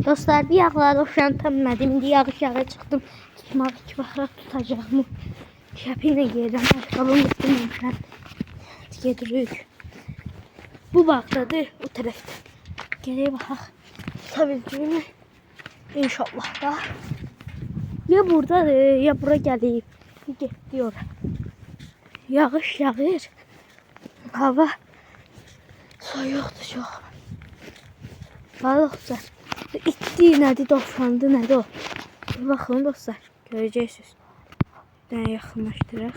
Dostlar bir yağlara uşan tanımadım. İndi yağış çıktım. Tutmak iki bakırak tutacağım. Şapıyla giyeceğim. Ayakkabımı ısıtmamışlar. Getiririk. Bu baktadır o tarafta. Geriye bakaq. Tutabileceğimi. İnşallah da. Ya buradadır ya bura geleyim. Gitti ora. Yağış yağır. Hava soyuqdur çox. Balıqlar. İtdi nədir, dovşandı nədir o. Baxın dostlar, görəcəksiniz. Bir dənə yaxınlaşdıraq.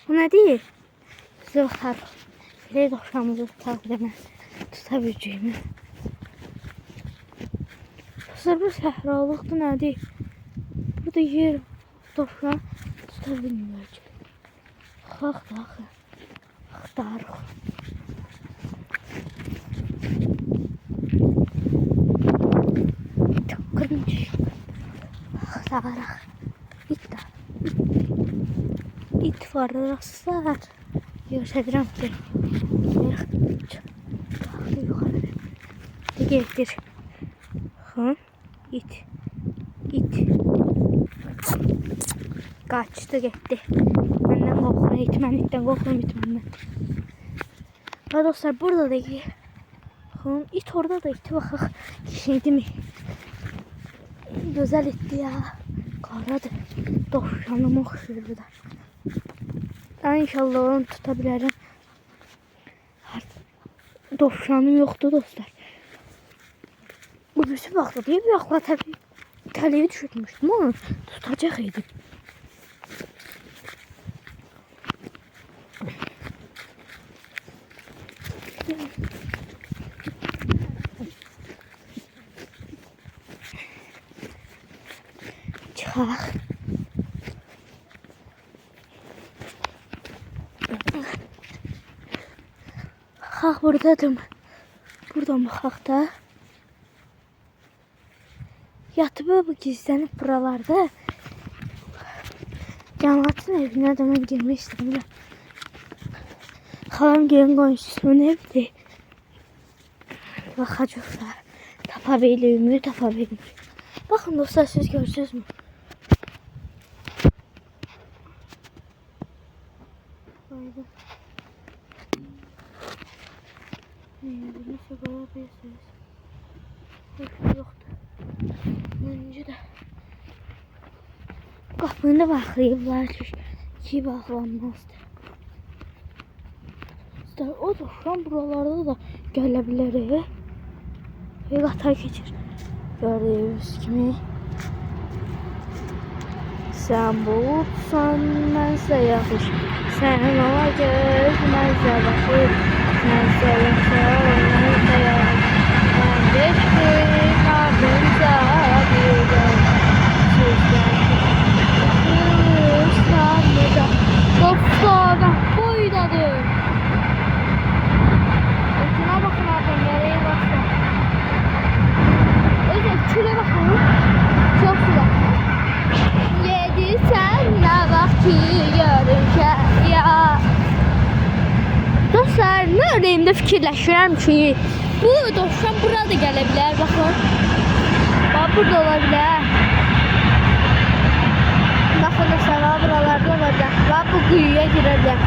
Bu nədir? Bizə baxarıq. Belə dovşanımızı tutabiləcəyimi. Dostlar, bu səhralıqdır nədir? Burada yer dovşan tutabilmiyor. Baxaq da axı. Axtarıq. Kırmış. Axtarıq. İt var dostlar. Göstərirəm ki. Yuxarı. Getir. Hı? İt. Kaçtı gitti. Benden korkuyor. İtmen itten korkuyorum itmenden. Ha dostlar burada da ki. İt orada da iti bakak. Şeydi mi? Güzel itti ya. Karadı. Dovşanım okşuyordu da. İnşallah onu tutabilirim. Dovşanım yoktu dostlar. Bu birisi baktı diye bir akla tabii. Taleyi düşürmüştüm ama tutacak idim. Çıkaq. Baxaq buradadır. Buradan baxaq da. Yatıp bu gizlenip buralarda. Cemaatın evine de ben girmiştim. Xalam gelin qonşusunun evdir. Baxacaqlar. Tapa bilmir. Baxın dostlar, siz görürsünüz mü? Haydi. Neyse koyabilirsiniz. Yoktu. Önce de kapını bağlayıblar ki bağlanmazdı. O da şu an buralarda da gelebilir. Qatar keçir. Gördüğünüz kimi. Sen bulutsan mənsə yaxış. Sen ona göz mənsə baxır. Mənsə yaxşı, mənsə yaxış. Mən geçtim ardınca bir gün. Sizden kırsanlıca. Dostlardan boydadır. Ötüne bakın abi, nereye bakın. Şuraya bakalım. Çok güzel. Yedi sen ne vakti görürken ya. Dostlar, ne öreyimde fikirləşirəm ki, bu dovşan burada gelebilir. Bakın. Bak burada olabilir. Bakın dostlar, buralarda olacak. Bak bu kuyuya girebilir.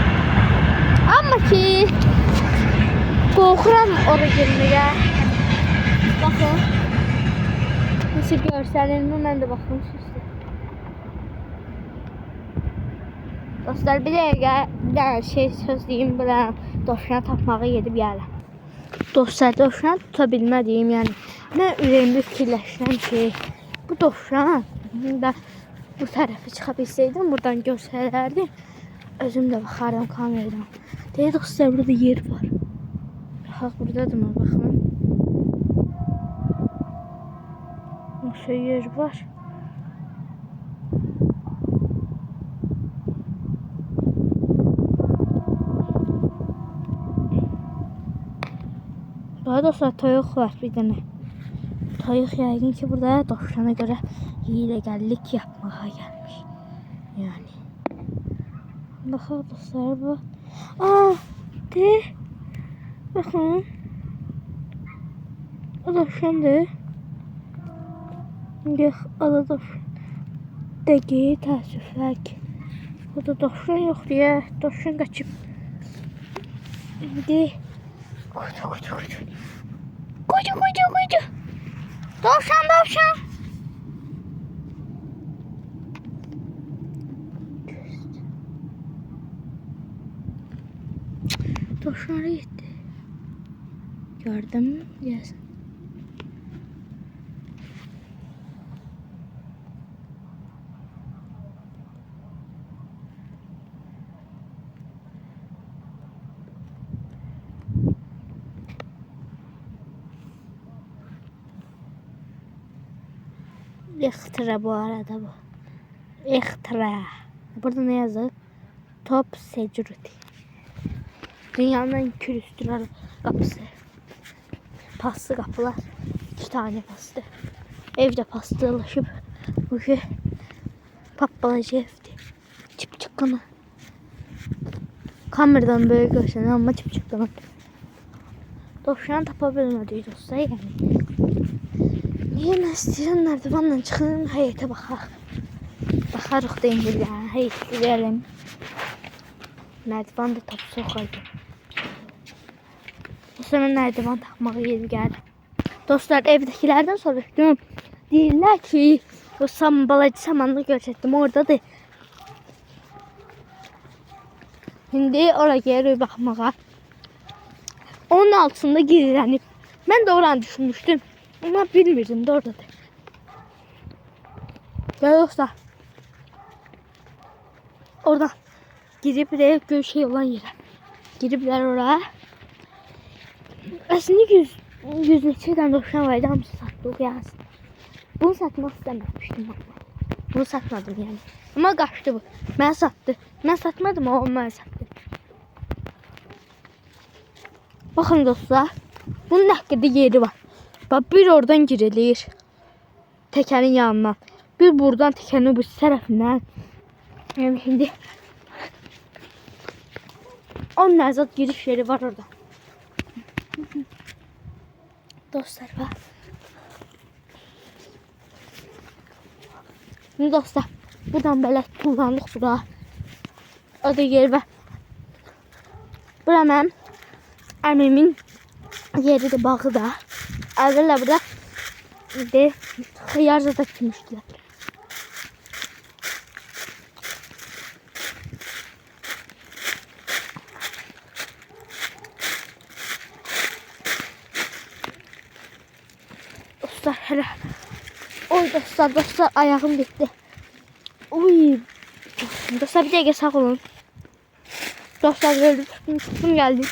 Ama ki korkuram oraya girmeye. Bakın. Nasıl görsellerimi ben de bakın size. Dostlar, bir de şey söz diyeyim, böyle dovşan tapmağa gedib yerlə. Dostlar, dovşan tutabilmədiyim, yəni nə ürəyimdə fikirləşirəm ki, bu dovşan da bu tərəfə çıxa bilsəydim, buradan görsələrdim, özüm də baxarım kameradan. Deyə dostlar, burada yer var. Baxaq, buradadır mı? Baxın. Nasıl yer var? Daha doğrusu toyuq var bir dənə. Toyuq yəqin ki burada dovşana görə hiyləgərlik yapmağa gəlmiş. Yəni. Baxaq dostlar bu. De. Bakın. O dovşandır. Yox, o da dovşan. Dəqiq, təəssüflər ki. O da dovşan yox deyə. Dovşan qaçıb. İndi. Koydu. Dovşan. Dovşanlara gitti. Gördüm mü? Yes. İhtira bu arada bu. İhtira. Burada ne yazık? Top security. Dünyanın en külüstüler kapısı. Paslı kapılar. 2 tane paslı. Evde paslılaşıp bu şey pappalacı evde. Çıpçıkkını. Kameradan böyle görsene ama çıpçıkkını. Dovşan tapa bilmədik dostlar yani. Yine istəyirəm merdivenle çıxın həyətə baxaq. Baxarıq da indi yəni həyətə verelim. Merdiven de top soxaydı. Bu sene merdiven takmağı yeri geldi. Dostlar evdekilerden soruştum. Deyirlər ki, o balacı samanını göstərdim oradadır. Şimdi oraya geri baxmağa. Onun altında gizlənib. Mən də oranı düşünmüşdüm. Ama bilmirdim de oradadır. Gel dostlar. Oradan girip şey olan yere. Giripler oraya. Aslında yüz neçədən dovşan vardı, hamısı satdıq yazdı. Bunu satmaq istəməmişdim. Bunu satmadım yani. Ama qaçdı bu. Mən sattı. Mən satmadım, o mən sattı. Bakın dostlar. Bunun haqqında yeri var. Bak bir oradan girilir. Tekerin yanından. Bir buradan tekerin bu tərəfindən. Yani şimdi onun azad giriş yeri var orada. Dostlar bak. Şimdi dostlar buradan belə kullandık bura. O da yer var. Bura mənim əmimin yeridir, bağı da. Əvvələ burada xiyar zada kimmişdilər. Dostlar hele. Oy dostlar ayağım bitti. Uy. Dostlar bir dəqiqə sağ olun. Dostlar böyle tuttum geldi.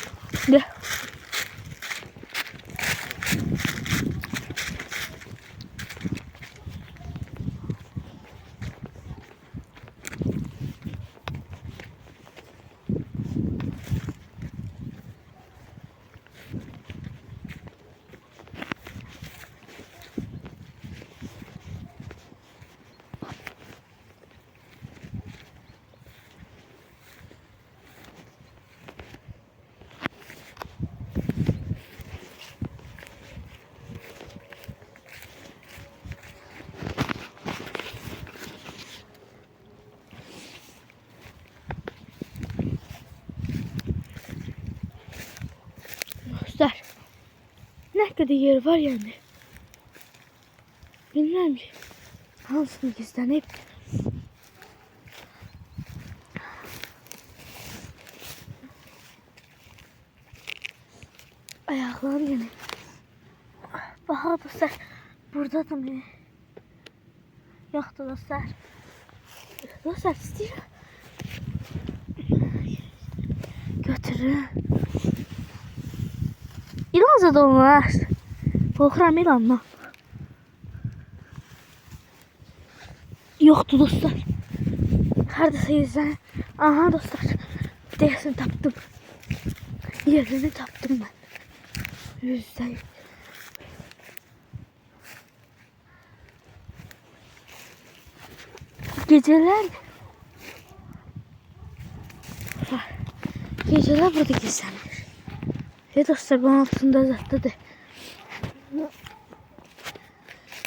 Dostlar. Ne kadar yer var yani. Bilmem ki. Hansını gizlenip. Ayaklarım yani. Bakın dostlar. Burada da mı? Yoktu dostlar. Dostlar istiyor. Götürün. İlan zada olmaz. Korkuram ilanla. Yoktu dostlar. Haradasa yüzden. Aha dostlar. Değilsin taptım. Yerini taptım ben. Yüzden. Geceler burada gizlenir. Ve dostlar bunun altında zaten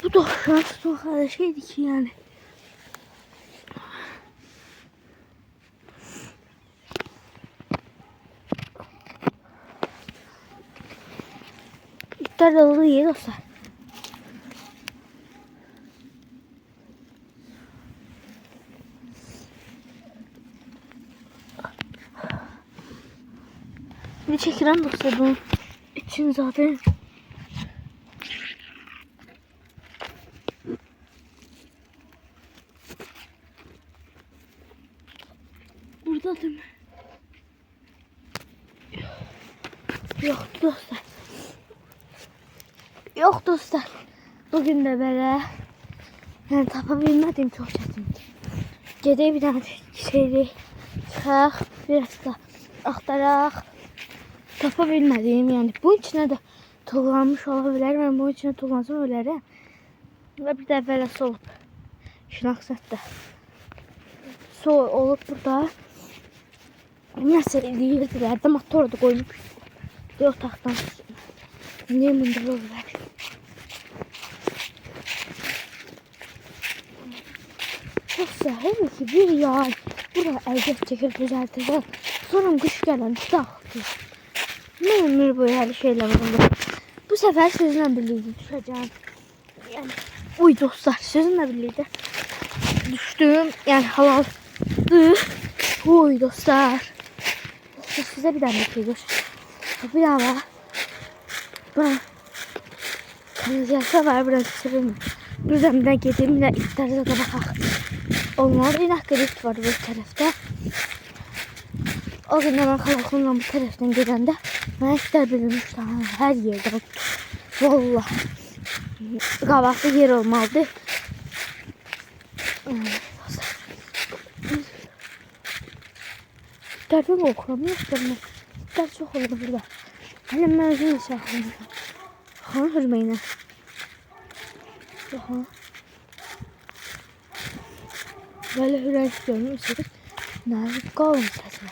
bu dovşan tutma kadar şeydi ki yani. İptal dolu iyi dostlar. Bir çekilen dostlar bunun için zaten burada değil mi? Yok dostlar. Yok dostlar. Bugün de böyle yani tapabilmediğim çok çetindir. Gece bir tane şeyli çıkaq, biraz da axtaraq. Tapabilmediğim yani bu içine de tullanmış olabilir. Ben bu içine tullansam ölerim. Ve bir de böyle solup şınaksat da olup burada nəsə deyirdiler de motoru da koymuş bir otaqdan niye mındır olurlar. Yoksa hele ki bir yay buraya əziyyət çəkir düzəltəcək. Sonra qış gələndə dağıtır. Ne ömür boyu her şeyler oldu. Bu sefer sizinle birlikte düşeceğim. Yani uy dostlar sizinle birlikte düştüm. Yani halaldı. Uy dostlar. Size bir tane bir bir daha var. Buna kanalizasyon var burası sürüm. Buradan bir gideyim bir de iftarda da bakak. Olmalı bir dakika lift var bu tarafta. O gün ben kalakumla bu taraftan gelende ben iftar bölünmüş tamam her yerde oldu. Valla. Qabaqda yer olmalıdır. İftardan okuramıyorsun. İftar çok olur burada. Hele mən özüm isə axırmışam. Baxın hürməyinə. Baxın. Böyle hürək görmürsünüz. Nədir qalın səsi.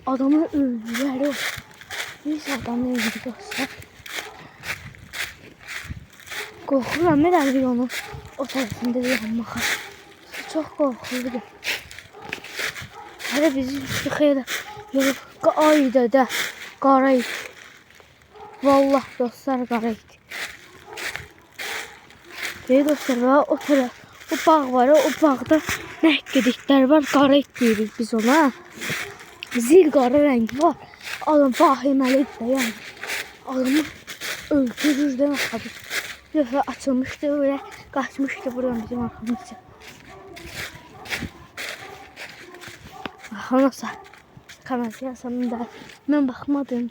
Adamın öldüləri o. Biz adamın öldü dostlar. Qorxuram mən bir onun o tərəfində yanmağa. Çok qorxuludur. Hələ bizi xeyli yolu ayda da qarayıq. Vallahi dostlar qarayıq. Ve dostlar o taraf o bağ var o bağda ne gedikler var qarayıq deyirik biz ona. Zil qara rəngi var. Adam vahiməlidir də yəni. Adamı öldürür də axı. Bir dəfə açılmışdı öyle qaçmışdı buradan bizim arxamızca. Nasıl? Kameraya sanırım ben bakmadım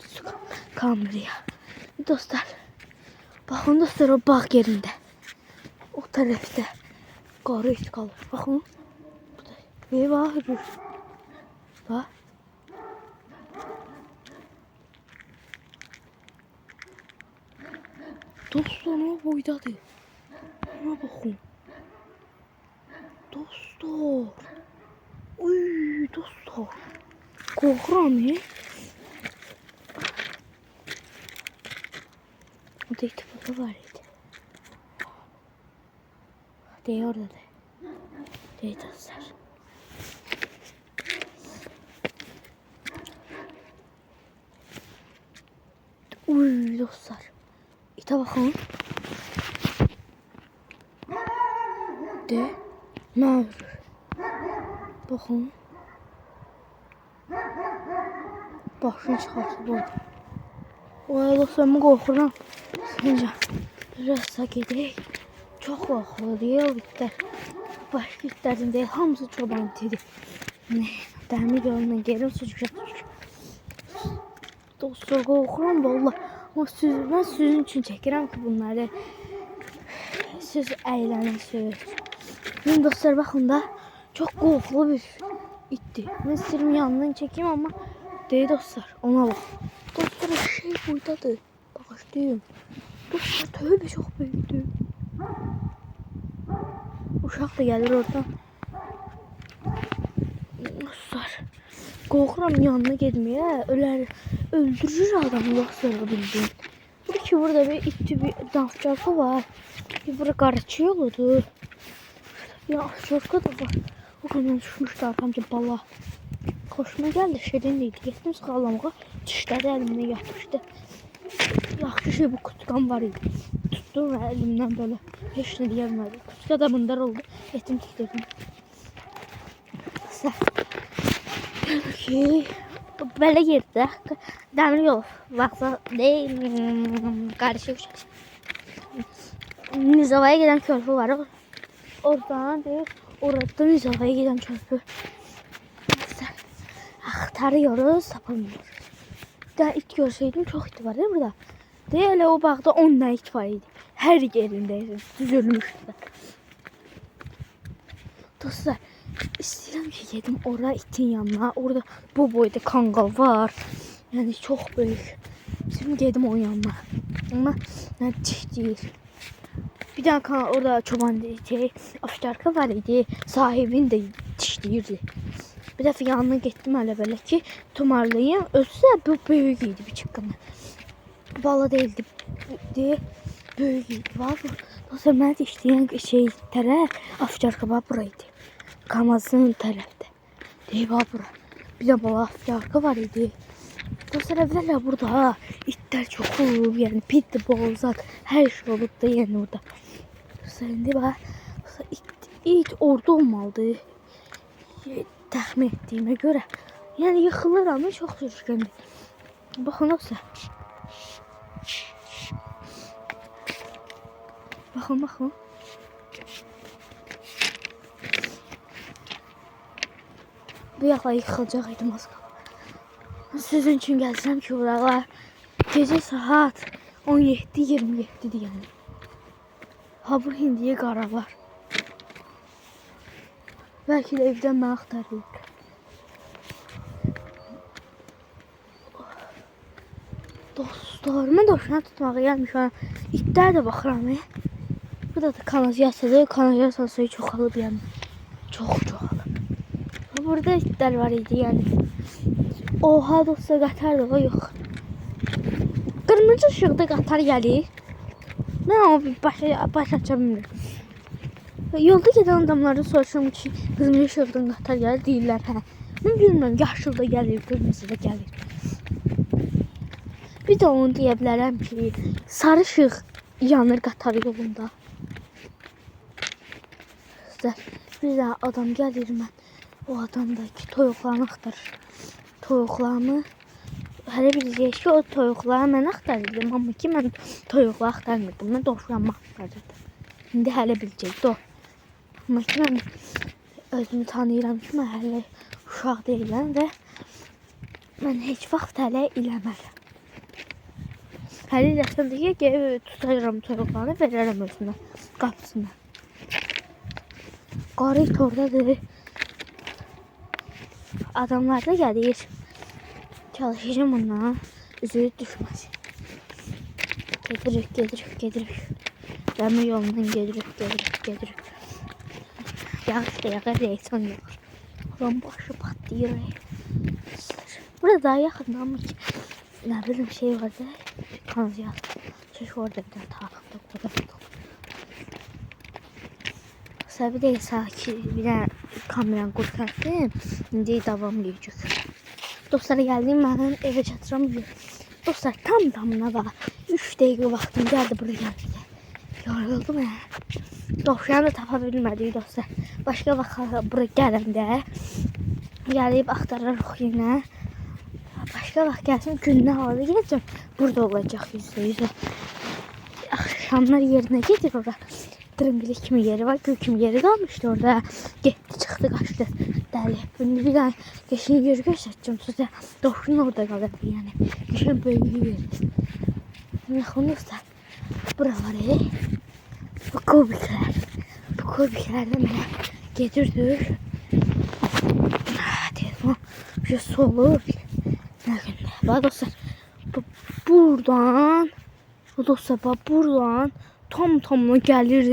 kameraya. Dostlar. Bakın dostlar o bağ yerinde. O tarafta. Qarı iç kalır. Bakın. Ve var. Bak. Dostlar o boydadır. Ona bakın. Dostlar. Uy dostlar. Qorxuram ya. O da burada var idi. Dey orada da. Dey dostlar. Uy dostlar. İte bakın. De. Ne olur? Bakın. Başını çıxartıb orada. Oya dostlar mən qorxuram. Səncə rəssa gedək. Çox qorxuludur o bitlər. Başqa itlərdən deyil. Hamısı çoban itidir. Dəmir yoluna gəlin sucuk. Dostlar qorxuram valla. Mən sizin üçün çəkirəm ki bunları. Siz əylənirsiniz. Benim dostlar baxın da çox qorxulu bir itdi. Mən sizin yanından çəkeyim amma deyil dostlar ona bak. Dostlar o şey buradadır. Bağışlayın. Dostlar tövbe çok büyüktü. Uşaq da gelir oradan. Dostlar qorxuram yanına getməyə. Ölər öldürür adamı dostlar bildiğin. Burada bir itti bir dansçarkı var. Bir burada qarçı yoludur. Bir aşırka da var. O kadar düşmüşdü arkamca bala. Hoşuma geldi şirin idi. Getdim sağlamağa. Dişləri əlimdən yatmışdı. Yaxşı şey bu kutkan var idi. Tuttum və əlimdən böyle. Heç nə deyəmədim. Kutka da bundar oldu. Getdim tutdum. Ki belə yerdə dəmir yol vaxtı deyil. Qarşı Nizavaya giden körpü var. Oradan değil. Orada Nizavaya giden körpü. Aktarıyoruz, tapamıyoruz. Daha it görseydim çok it var değil mi burada? Değil o bağda 10 tane it var idi. Her yerindeydi. Düzülmüştü. Dostlar, istəyirəm ki gedim orada itin yanına. Orada bu boyda kangal var. Yani çok büyük. Şimdi gedim onun yanına. Ama yani çift değil. Bir tane orada çoban afşarka var idi. Sahibin de dişləyirdi. Bir dəfə yanına getdim hələ belə ki, tumarlayayım. Özü də bu böyük idi bir çıqqını. Bala değildi. Böyük idi. Dostlar, mən işləyən tərəf afşarka var buraydı. Kamazın tərəfdə. Deyib bura. Bir də bala afşarka var idi. Dostlar, evvələ burada itlər çox olub. Yəni pitbull, zat, hər şey olub da yəni burada. Dostlar, indi bax. İt orada olmalıdır. Təxmin etdiyimə görə. Yəni yıxılır ama çox sürüşkəndi. Baxın dostlar. Baxın. Bu yaxla yıxılacaq idim az qala. Sizin üçün gəlsəm ki, buralar gecə saat 17:27-dir yəni. Ha bu hindiyə qaralar. Belki de evden mən axtarırlar. Dostlar, mən dovşan tutmağa gəlmişəm. İtlər də baxıram. Burada da kanalizasiyadır. Kanalizasiya çoxalıb yəni. Çox çoxalıb. Burada itlər var idi yəni. Oha dostlar, qatar da yox. Qırmızı ışıqda qatar gəlir. Mən o baş aça bilmirəm. Yolda gedən adamlardan soruşuram ki, qırmızı ışıqdan qatar gəlir, deyirlər hə. Mən bilmirəm, yaşıl da gəlir, qırmızı da gəlir. Bir də onu deyə bilərəm ki, sarı ışıq yanır qatar yolunda. Bir də adam gəlir, mən o adamdaki toyuqlarını axtarır. Toyuqlarımı hələ biləcək ki, o toyuqları mən axtarırdım, amma ki, mən toyuqları axtarmırdım, mən dovşanımı axtarırdım. İndi hələ biləcək, amma ki, mən özümü tanıyıram ki, mən hələ uşaq deyiləm və mən heç vaxt hələ eləmərəm. Hələ eləsəm də ki, tutarım toyuqlarını, verərəm özümə, qapısına. Qarı it oradadır. Adamlar da gəlir. Çalışacağım ondan. Üzülü düşməsin. Gedirik. Dəmir yolundan gedirik. Yağış da yağır, reyson yağır. Ulan başı patlayır. Burada daha yaxında ama ki, ne bileyim şey vardı. Kanziyat. Çeş orada bir tane takımda. Səbi deyil sakin. Bir tane kameranı qurtardım. İndi davam edəcək. Dostlar, gəldim, mən evə çatıram. Dostlar, tamına bax. 3 dəqiqə vaxtım gəldi buraya gəldi. Yoruldum ya. Dovşanı da tapa bilmədik dostlar. Başqa vaxt buraya gələndə gəlib axtararıq yenə. Başqa vaxt gəlsin, gündən havada gələcəm. Burada olacaq %100. Axşamlar yerinə gedir ora. Dırımbilik kimi yeri var, gül kimi yeri qalmışdı orada. Getdi, çıxdı, qaçdı. Dəli. Bunu bir daha geçin yer göstərəcəm sizə. Dovşan orada qalır yəni. Geçin böyüklü yerdir. Yaxın dostlar. Bura var bu kubiklər. Bu kubiklərdə mənə gedirdik. Telefon bir solur. Nə gündə. Bax dostlar. Buradan. Dostlar bax buradan. Tamına gəlir.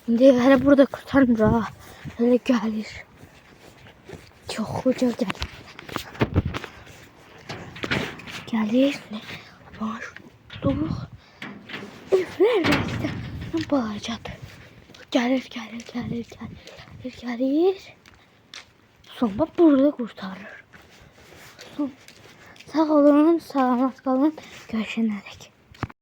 İndi hələ burada qurtarmır ha. Hələ gəlir. Çox uca gəlir. Gəlir. Baş duruq. Evlər rəstə balacadır. Gəlir. Sonra burada qurtarır. Sağ olun, salamat qalın. Görüşənədək.